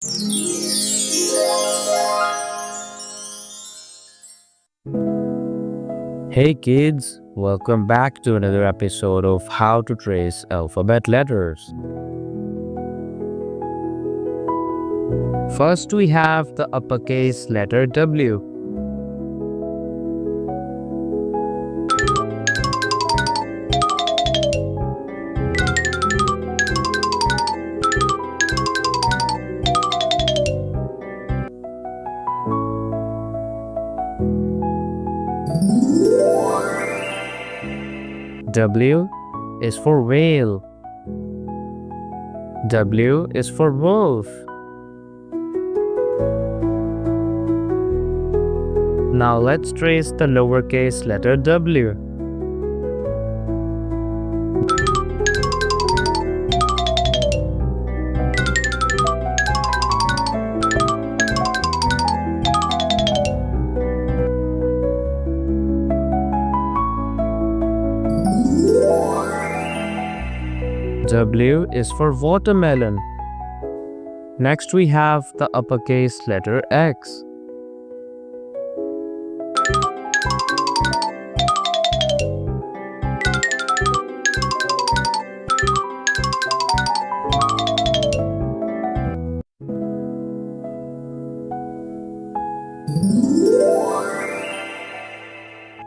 Hey kids, welcome back to another episode of How to Trace Alphabet Letters. First, we have the uppercase letter W. W is for whale. W is for wolf. Now let's trace the lowercase letter w. W is for watermelon. Next we have the uppercase letter X.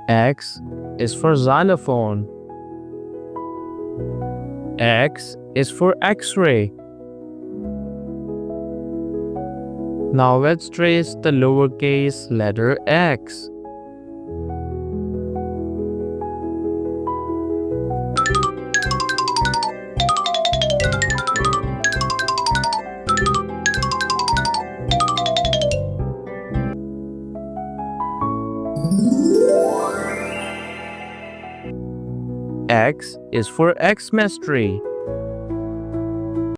X is for xylophone. X is for X-ray. Now let's trace the lowercase letter x. X is for Xmas tree.